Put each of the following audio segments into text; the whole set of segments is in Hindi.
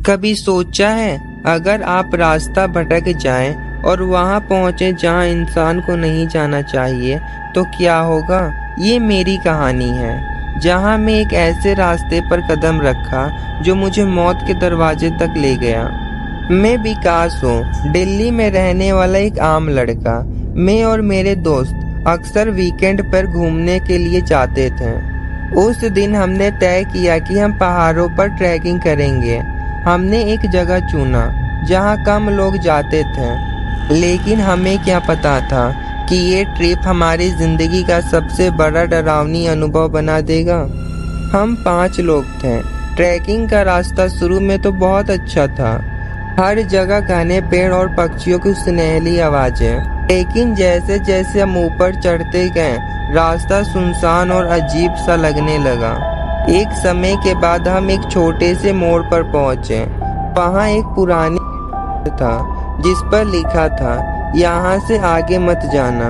कभी सोचा है अगर आप रास्ता भटक जाएं और वहां पहुंचे जहां इंसान को नहीं जाना चाहिए तो क्या होगा। ये मेरी कहानी है जहां मैं एक ऐसे रास्ते पर कदम रखा जो मुझे मौत के दरवाजे तक ले गया। मैं विकास हूँ, दिल्ली में रहने वाला एक आम लड़का। मैं और मेरे दोस्त अक्सर वीकेंड पर घूमने के लिए जाते थे। उस दिन हमने तय किया कि हम पहाड़ों पर ट्रैकिंग करेंगे। हमने एक जगह चुना जहाँ कम लोग जाते थे, लेकिन हमें क्या पता था कि ये ट्रिप हमारी जिंदगी का सबसे बड़ा डरावनी अनुभव बना देगा। हम 5 लोग थे। ट्रैकिंग का रास्ता शुरू में तो बहुत अच्छा था, हर जगह घने पेड़ और पक्षियों की सुनहली आवाजें। लेकिन जैसे जैसे हम ऊपर चढ़ते गए रास्ता सुनसान और अजीब सा लगने लगा। एक समय के बाद हम एक छोटे से मोड़ पर पहुंचे। वहां एक पुरानी था जिस पर लिखा था, यहाँ से आगे मत जाना।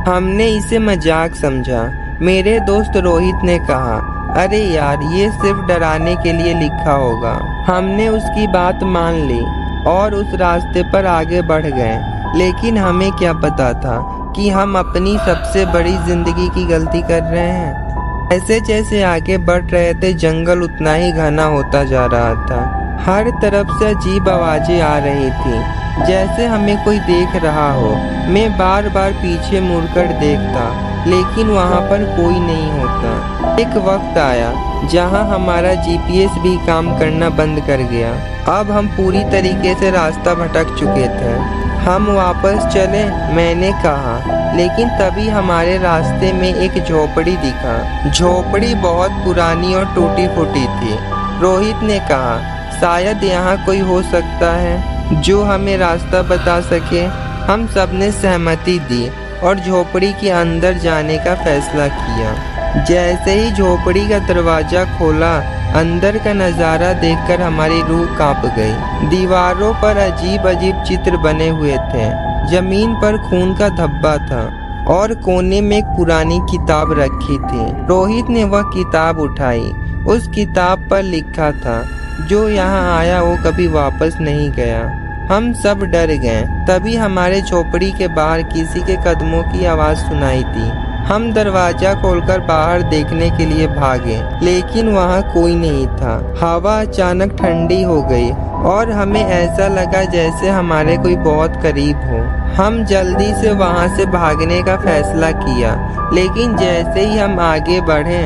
हमने इसे मजाक समझा। मेरे दोस्त रोहित ने कहा, अरे यार, ये सिर्फ डराने के लिए लिखा होगा। हमने उसकी बात मान ली और उस रास्ते पर आगे बढ़ गए। लेकिन हमें क्या पता था कि हम अपनी सबसे बड़ी जिंदगी की गलती कर रहे हैं। ऐसे जैसे आगे बढ़ रहे थे जंगल उतना ही घना होता जा रहा था। हर तरफ से अजीब आवाजें आ रही थी, जैसे हमें कोई देख रहा हो। मैं बार बार पीछे मुड़कर देखता, लेकिन वहाँ पर कोई नहीं होता। एक वक्त आया जहाँ हमारा जीपीएस भी काम करना बंद कर गया। अब हम पूरी तरीके से रास्ता भटक चुके थे। हम वापस चले, मैंने कहा, लेकिन तभी हमारे रास्ते में एक झोपड़ी दिखा। झोपड़ी बहुत पुरानी और टूटी फूटी थी। रोहित ने कहा, शायद यहाँ कोई हो सकता है जो हमें रास्ता बता सके। हम सबने सहमति दी और झोपड़ी के अंदर जाने का फैसला किया। जैसे ही झोपड़ी का दरवाजा खोला, अंदर का नज़ारा देखकर हमारी रूह कांप गई। दीवारों पर अजीब अजीब चित्र बने हुए थे, जमीन पर खून का धब्बा था और कोने में एक पुरानी किताब रखी थी। रोहित ने वह किताब उठाई। उस किताब पर लिखा था, जो यहाँ आया वो कभी वापस नहीं गया। हम सब डर गए। तभी हमारे झोपड़ी के बाहर किसी के कदमों की आवाज़ सुनाई दी। हम दरवाजा खोलकर बाहर देखने के लिए भागे, लेकिन वहाँ कोई नहीं था। हवा अचानक ठंडी हो गई और हमें ऐसा लगा जैसे हमारे कोई बहुत करीब हो। हम जल्दी से वहाँ से भागने का फैसला किया, लेकिन जैसे ही हम आगे बढ़े,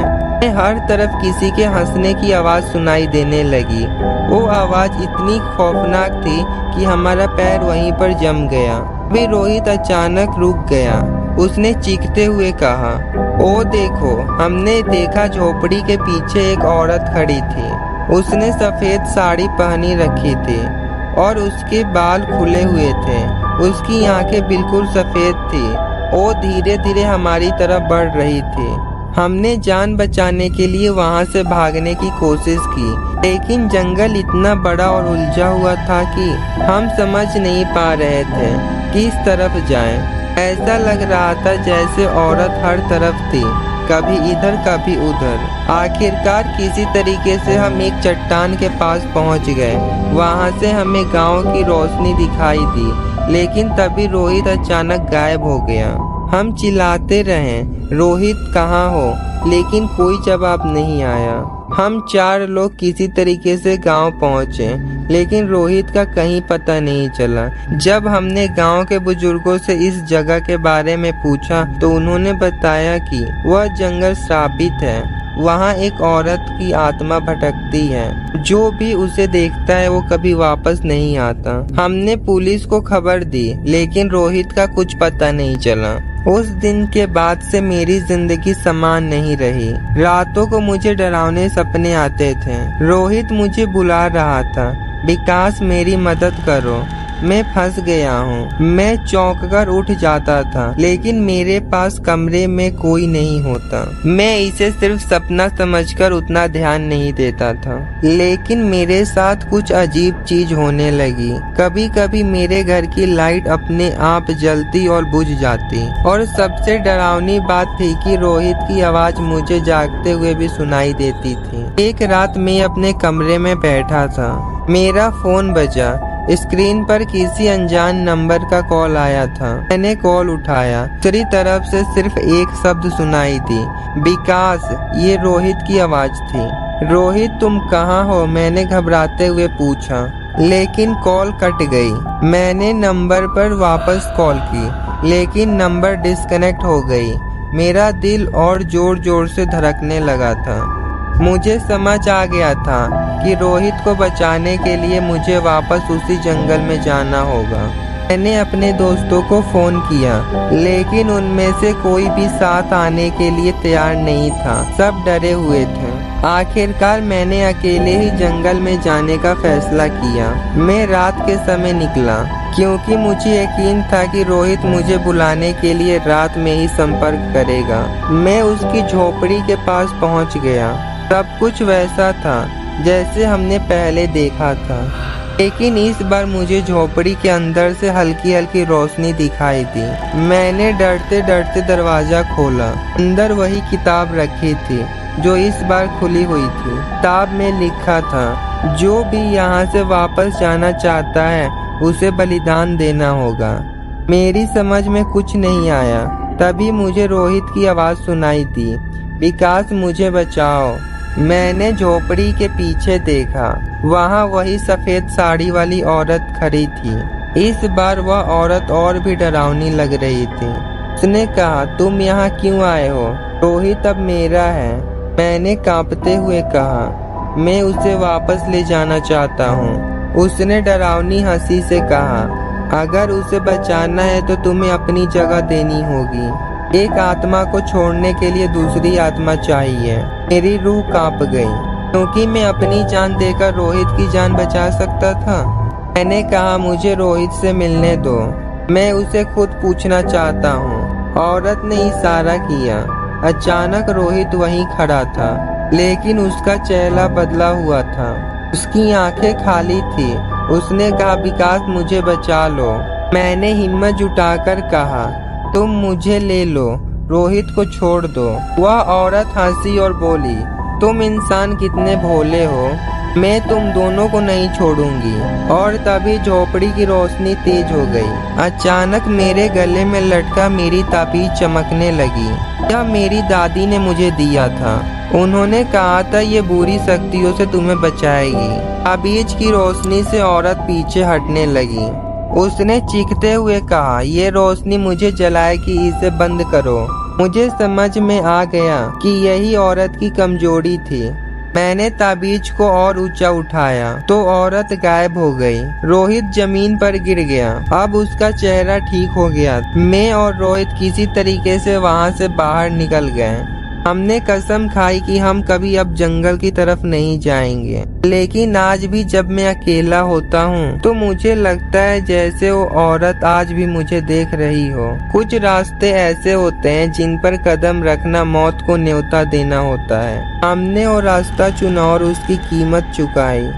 हर तरफ किसी के हंसने की आवाज़ सुनाई देने लगी। वो आवाज़ इतनी खौफनाक थी कि हमारा पैर वहीं पर जम गया। अभी रोहित अचानक रुक गया। उसने चीखते हुए कहा, ओ देखो। हमने देखा झोपड़ी के पीछे एक औरत खड़ी थी। उसने सफ़ेद साड़ी पहनी रखी थी और उसके बाल खुले हुए थे। उसकी आंखें बिल्कुल सफ़ेद थी। वो धीरे धीरे हमारी तरफ बढ़ रही थी। हमने जान बचाने के लिए वहां से भागने की कोशिश की, लेकिन जंगल इतना बड़ा और उलझा हुआ था कि हम समझ नहीं पा रहे थे किस तरफ जाएं। ऐसा लग रहा था जैसे औरत हर तरफ थी, कभी इधर कभी उधर। आखिरकार किसी तरीके से हम एक चट्टान के पास पहुंच गए। वहां से हमें गांव की रोशनी दिखाई दी, लेकिन तभी रोहित अचानक गायब हो गया। हम चिल्लाते रहे, रोहित कहाँ हो, लेकिन कोई जवाब नहीं आया। हम 4 लोग किसी तरीके से गांव पहुंचे, लेकिन रोहित का कहीं पता नहीं चला। जब हमने गांव के बुजुर्गों से इस जगह के बारे में पूछा तो उन्होंने बताया कि वह जंगल श्रापित है। वहाँ एक औरत की आत्मा भटकती है। जो भी उसे देखता है वो कभी वापस नहीं आता। हमने पुलिस को खबर दी, लेकिन रोहित का कुछ पता नहीं चला। उस दिन के बाद से मेरी जिंदगी समान नहीं रही। रातों को मुझे डरावने सपने आते थे। रोहित मुझे बुला रहा था, विकास मेरी मदद करो। मैं फंस गया हूँ। मैं चौंक कर उठ जाता था, लेकिन मेरे पास कमरे में कोई नहीं होता। मैं इसे सिर्फ सपना समझकर उतना ध्यान नहीं देता था, लेकिन मेरे साथ कुछ अजीब चीज होने लगी। कभी कभी मेरे घर की लाइट अपने आप जलती और बुझ जाती, और सबसे डरावनी बात थी कि रोहित की आवाज मुझे जागते हुए भी सुनाई देती थी। एक रात मैं अपने कमरे में बैठा था, मेरा फोन बजा। स्क्रीन पर किसी अनजान नंबर का कॉल आया था। मैंने कॉल उठाया। दूसरी तरफ से सिर्फ एक शब्द सुनाई दी, विकास। ये रोहित की आवाज थी। रोहित, तुम कहाँ हो? मैंने घबराते हुए पूछा, लेकिन कॉल कट गई। मैंने नंबर पर वापस कॉल की, लेकिन नंबर डिस्कनेक्ट हो गई। मेरा दिल और जोर जोर से धड़कने लगा था। मुझे समझ आ गया था कि रोहित को बचाने के लिए मुझे वापस उसी जंगल में जाना होगा। मैंने अपने दोस्तों को फोन किया, लेकिन उनमें से कोई भी साथ आने के लिए तैयार नहीं था। सब डरे हुए थे। आखिरकार मैंने अकेले ही जंगल में जाने का फैसला किया। मैं रात के समय निकला, क्योंकि मुझे यकीन था कि रोहित मुझे बुलाने के लिए रात में ही संपर्क करेगा। मैं उसकी झोपड़ी के पास पहुंच गया। सब कुछ वैसा था जैसे हमने पहले देखा था, लेकिन इस बार मुझे झोपड़ी के अंदर से हल्की हल्की रोशनी दिखाई दी। मैंने डरते डरते दरवाजा खोला। अंदर वही किताब रखी थी जो इस बार खुली हुई थी। किताब में लिखा था, जो भी यहाँ से वापस जाना चाहता है उसे बलिदान देना होगा। मेरी समझ में कुछ नहीं आया। तभी मुझे रोहित की आवाज सुनाई दी, विकास, मुझे बचाओ। मैंने झोपड़ी के पीछे देखा। वहाँ वही सफेद साड़ी वाली औरत खड़ी थी। इस बार वह औरत और भी डरावनी लग रही थी। उसने कहा, तुम यहाँ क्यों आए हो? रोहित अब मेरा है। मैंने कांपते हुए कहा, मैं उसे वापस ले जाना चाहता हूँ। उसने डरावनी हंसी से कहा, अगर उसे बचाना है तो तुम्हें अपनी जगह देनी होगी। एक आत्मा को छोड़ने के लिए दूसरी आत्मा चाहिए। मेरी रूह कांप गई, क्योंकि मैं अपनी जान देकर रोहित की जान बचा सकता था। मैंने कहा, मुझे रोहित से मिलने दो, मैं उसे खुद पूछना चाहता हूँ। औरत ने इशारा किया। अचानक रोहित वहीं खड़ा था, लेकिन उसका चेहरा बदला हुआ था। उसकी आंखें खाली थी। उसने कहा, विकास, मुझे बचा लो। मैंने हिम्मत जुटाकर कहा, तुम मुझे ले लो, रोहित को छोड़ दो। वह औरत हंसी और बोली, तुम इंसान कितने भोले हो, मैं तुम दोनों को नहीं छोड़ूंगी। और तभी झोपड़ी की रोशनी तेज हो गई। अचानक मेरे गले में लटका मेरी ताबीज चमकने लगी। यह मेरी दादी ने मुझे दिया था। उन्होंने कहा था, ये बुरी शक्तियों से तुम्हें बचाएगी। ताबीज की रोशनी से औरत पीछे हटने लगी। उसने चीखते हुए कहा, ये रोशनी मुझे जलाएगी, इसे बंद करो। मुझे समझ में आ गया कि यही औरत की कमजोरी थी। मैंने ताबीज को और ऊंचा उठाया तो औरत गायब हो गई। रोहित जमीन पर गिर गया। अब उसका चेहरा ठीक हो गया। मैं और रोहित किसी तरीके से वहां से बाहर निकल गए। हमने कसम खाई कि हम कभी अब जंगल की तरफ नहीं जाएंगे। लेकिन आज भी जब मैं अकेला होता हूँ तो मुझे लगता है जैसे वो औरत आज भी मुझे देख रही हो। कुछ रास्ते ऐसे होते हैं जिन पर कदम रखना मौत को न्योता देना होता है। हमने वो रास्ता चुना और उसकी कीमत चुकाई।